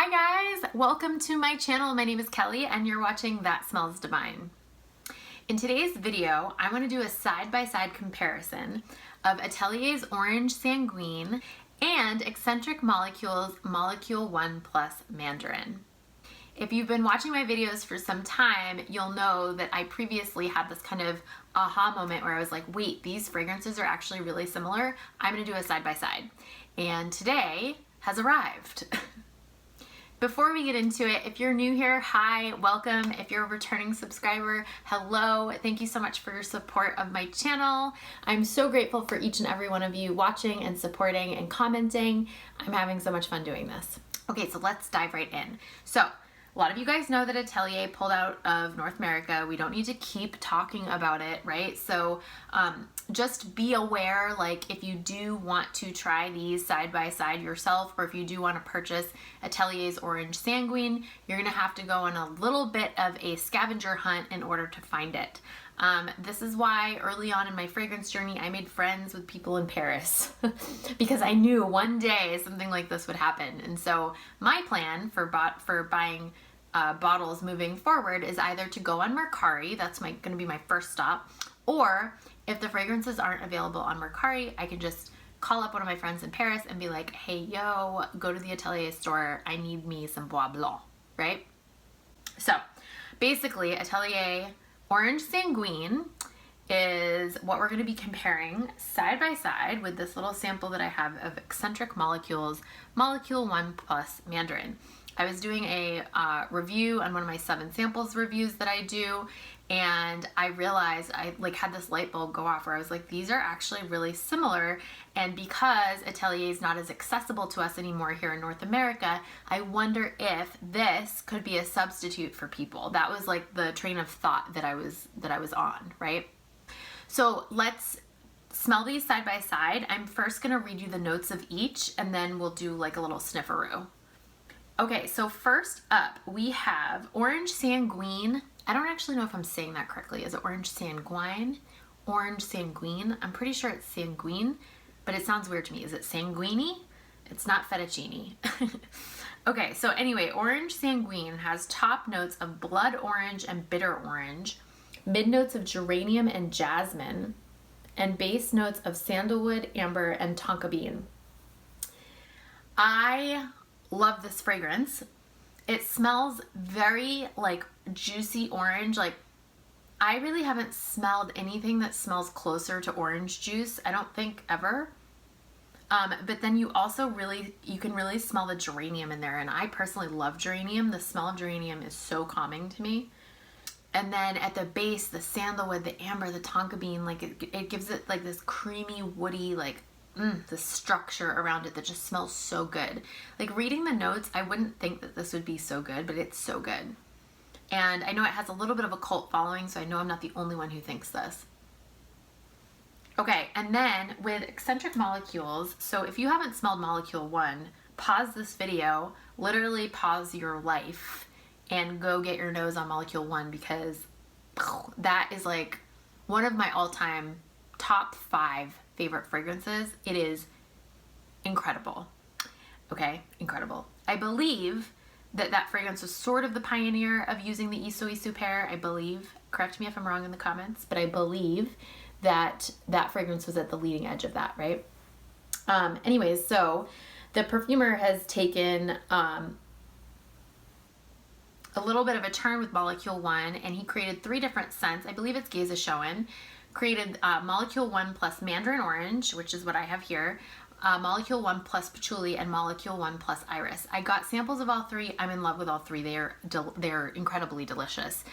Hi guys, welcome to my channel. My name is Kelly and you're watching That Smells Divine. In today's video, I want to do a side-by-side comparison of Atelier's Orange Sanguine and Escentric Molecule's Molecule 1 Plus Mandarin. If you've been watching my videos for some time, you'll know that I previously had this kind of aha moment where I was like, wait, these fragrances are actually really similar. I'm going to do a side-by-side. And today has arrived. Before we get into it, if you're new here, hi, welcome. If you're a returning subscriber, hello. Thank you so much for your support of my channel. I'm so grateful for each and every one of you watching and supporting and commenting. I'm having so much fun doing this. Okay, so let's dive right in. So, a lot of you guys know that Atelier pulled out of North America. We don't need to keep talking about it, right? So just be aware, like if you do want to try these side by side yourself, or if you do want to purchase Atelier's Orange Sanguine, you're gonna have to go on a little bit of a scavenger hunt in order to find it. This is why early on in my fragrance journey, I made friends with people in Paris because I knew one day something like this would happen. And so my plan for buying bottles moving forward is either to go on Mercari, that's going to be my first stop, or if the fragrances aren't available on Mercari, I can just call up one of my friends in Paris and be like, hey, yo, go to the Atelier store, I need me some Bois Blanc, right? So basically, Atelier Orange Sanguine is what we're going to be comparing side by side with this little sample that I have of Escentric Molecule's Molecule 1 Plus Mandarin. I was doing a review on one of my 7 samples reviews that I do, and I realized I had this light bulb go off where I was like, these are actually really similar, and because Atelier is not as accessible to us anymore here in North America, I wonder if this could be a substitute for people. That was like the train of thought that I was on, right? So let's smell these side by side. I'm first gonna read you the notes of each, and then we'll do like a little snifferoo. Okay, so first up, we have Orange Sanguine. I don't actually know if I'm saying that correctly. Is it Orange Sanguine? Orange Sanguine? I'm pretty sure it's Sanguine, but it sounds weird to me. Is it Sanguini? It's not fettuccine. Okay, so anyway, Orange Sanguine has top notes of blood orange and bitter orange, mid notes of geranium and jasmine, and base notes of sandalwood, amber, and tonka bean. I love this fragrance. It smells very like juicy orange. Like I really haven't smelled anything that smells closer to orange juice, I don't think ever. But then you also you can really smell the geranium in there, and I personally love geranium. The smell of geranium is so calming to me. And then at the base, the sandalwood, the amber, the tonka bean, like it gives it like this creamy, woody, like the structure around it that just smells so good. Like reading the notes, I wouldn't think that this would be so good, but it's so good. And I know it has a little bit of a cult following, so I know I'm not the only one who thinks this. Okay, and then with Escentric Molecules, so if you haven't smelled Molecule 1, pause this video, literally pause your life, and go get your nose on Molecule 1, because that is like one of my all-time top 5 favorite fragrances. It is incredible. Okay, incredible. I believe that fragrance was sort of the pioneer of using the Iso Iso pair, I believe. Correct me if I'm wrong in the comments, but I believe that fragrance was at the leading edge of that, right? Anyways, so the perfumer has taken a little bit of a turn with Molecule 1, and he created 3 different scents. I believe it's Gazashoen. Created Molecule 1 plus Mandarin Orange, which is what I have here, Molecule 1 plus Patchouli, and Molecule 1 plus Iris. I got samples of all 3. I'm in love with all 3. They're incredibly delicious.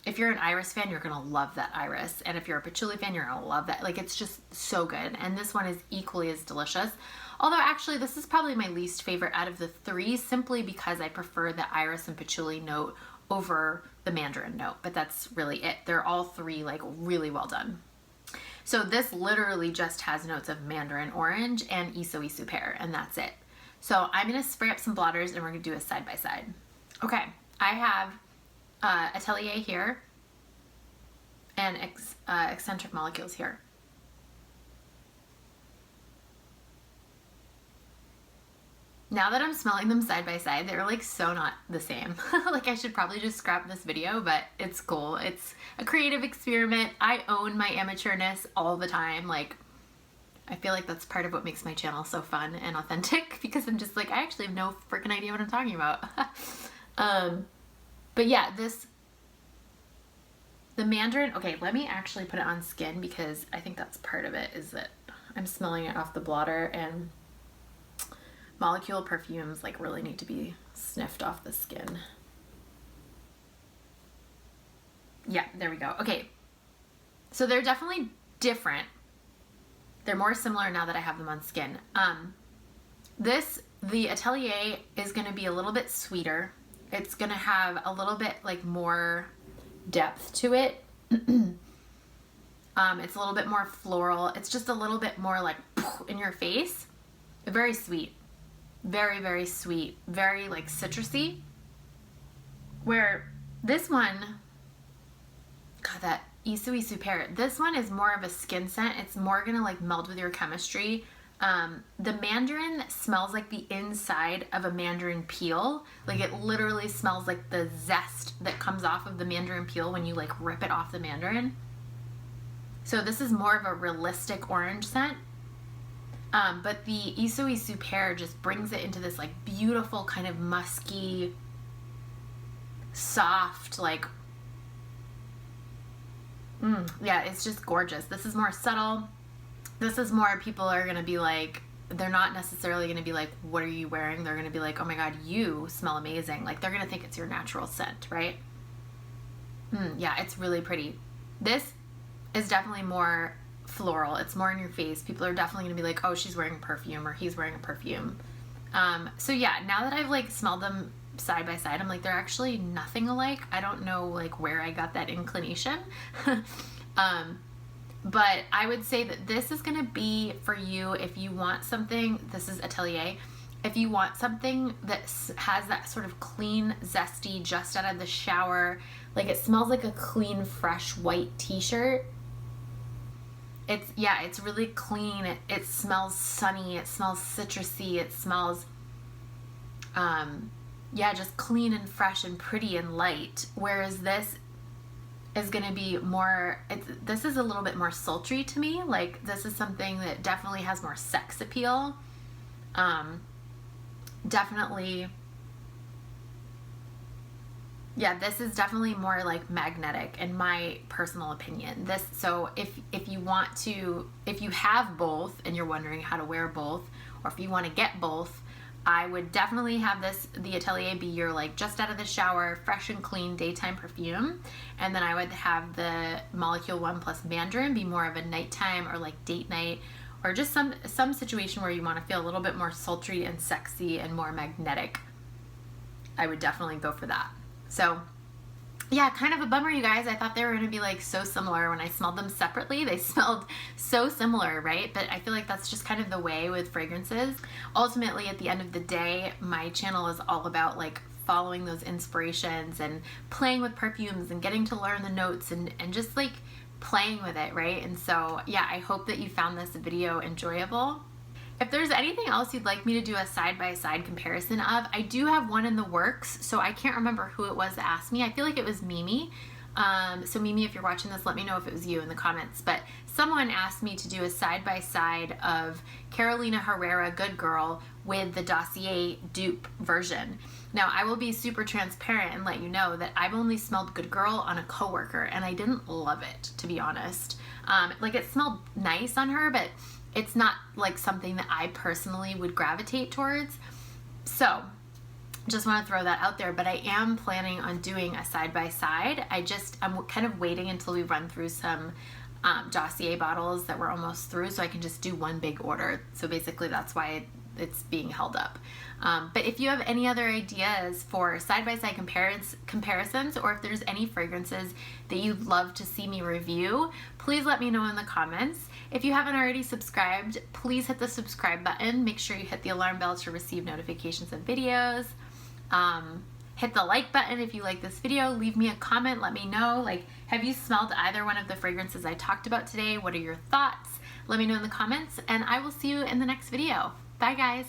If you're an Iris fan, you're gonna love that Iris, and if you're a Patchouli fan, you're gonna love that. Like, it's just so good, and this one is equally as delicious. Although actually, this is probably my least favorite out of the 3, simply because I prefer the Iris and Patchouli note over the Mandarin note, but that's really it. They're all 3 like really well done. So this literally just has notes of Mandarin Orange and Iso Iso pear, and that's it. So I'm gonna spray up some blotters and we're gonna do a side by side. Okay, I have Atelier here and Escentric Molecules here. now that I'm smelling them side by side, they're like so not the same. Like I should probably just scrap this video, but it's cool. It's a creative experiment. I own my amateurness all the time. Like I feel like that's part of what makes my channel so fun and authentic, because I'm just like, I actually have no freaking idea what I'm talking about. But yeah, the Mandarin, okay, let me actually put it on skin, because I think that's part of it, is that I'm smelling it off the blotter, and molecule perfumes like really need to be sniffed off the skin. Yeah, there we go. Okay, so they're definitely different. They're more similar now that I have them on skin. The Atelier is going to be a little bit sweeter. It's going to have a little bit like more depth to it. It's a little bit more floral. It's just a little bit more like in your face. Very sweet. Very, very sweet. Very like citrusy. Where this one, God, that Isu Super, this one is more of a skin scent. It's more gonna like meld with your chemistry. The Mandarin smells like the inside of a mandarin peel. Like it literally smells like the zest that comes off of the mandarin peel when you like rip it off the mandarin. So this is more of a realistic orange scent. But the Isu Super just brings it into this like beautiful kind of musky, soft, like, yeah, it's just gorgeous. This is more subtle. This is more, people are going to be like, they're not necessarily going to be like, what are you wearing? They're going to be like, oh my God, you smell amazing. Like they're going to think it's your natural scent, right? Yeah, it's really pretty. This is definitely more floral. It's more in your face. People are definitely going to be like, oh, she's wearing perfume, or he's wearing a perfume. So yeah, now that I've like smelled them side by side, I'm like, they're actually nothing alike. I don't know like where I got that inclination. But I would say that this is going to be for you if you want something. This is Atelier. If you want something that has that sort of clean, zesty, just out of the shower, like it smells like a clean, fresh white t-shirt. It's really clean. It smells sunny. It smells citrusy. It smells, just clean and fresh and pretty and light. Whereas this is going to be more, this is a little bit more sultry to me. Like this is something that definitely has more sex appeal. Definitely, yeah, this is definitely more like magnetic in my personal opinion. So if you have both and you're wondering how to wear both, or if you want to get both, I would definitely have the Atelier be your like just out of the shower, fresh and clean daytime perfume. And then I would have the Molecule 1 Plus Mandarin be more of a nighttime or like date night, or just some situation where you want to feel a little bit more sultry and sexy and more magnetic. I would definitely go for that. So yeah, kind of a bummer, you guys. I thought they were going to be like so similar. When I smelled them separately, they smelled so similar, right? But I feel like that's just kind of the way with fragrances. Ultimately, at the end of the day, my channel is all about like following those inspirations and playing with perfumes and getting to learn the notes and just like playing with it, right? And so yeah, I hope that you found this video enjoyable. If there's anything else you'd like me to do a side-by-side comparison of, I do have one in the works, so I can't remember who it was that asked me. I feel like it was Mimi. So Mimi, if you're watching this, let me know if it was you in the comments. But someone asked me to do a side-by-side of Carolina Herrera Good Girl with the Dossier dupe version. Now, I will be super transparent and let you know that I've only smelled Good Girl on a coworker, and I didn't love it, to be honest. Like, it smelled nice on her, but it's not like something that I personally would gravitate towards. So just want to throw that out there, but I am planning on doing a side-by-side. I'm kind of waiting until we run through some Dossier bottles that we're almost through, so I can just do one big order. So basically that's why it's being held up. But if you have any other ideas for side-by-side comparisons, or if there's any fragrances that you'd love to see me review, please let me know in the comments. If you haven't already subscribed, please hit the subscribe button. Make sure you hit the alarm bell to receive notifications of videos. Hit the like button if you like this video. Leave me a comment. Let me know, like, have you smelled either one of the fragrances I talked about today? What are your thoughts? Let me know in the comments, and I will see you in the next video. Bye, guys.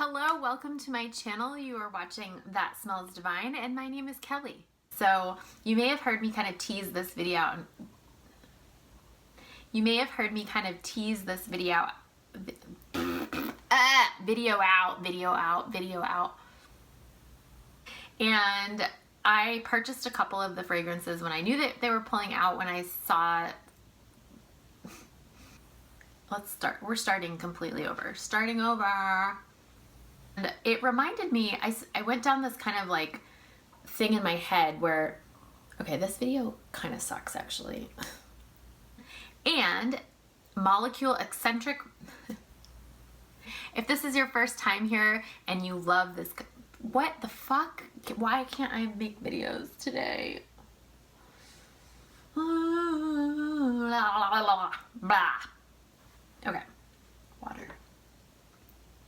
Hello, welcome to my channel. You are watching That Smells Divine, and my name is Kelly. So you may have heard me kind of tease this video out. Video out. And I purchased a couple of the fragrances when I knew that they were pulling out. When I saw, we're starting completely over. Starting over. And it reminded me, I went down this kind of like thing in my head where, okay, this video kind of sucks actually. And Molecule Escentric, if this is your first time here and you love this, what the fuck? Why can't I make videos today? Blah. Okay.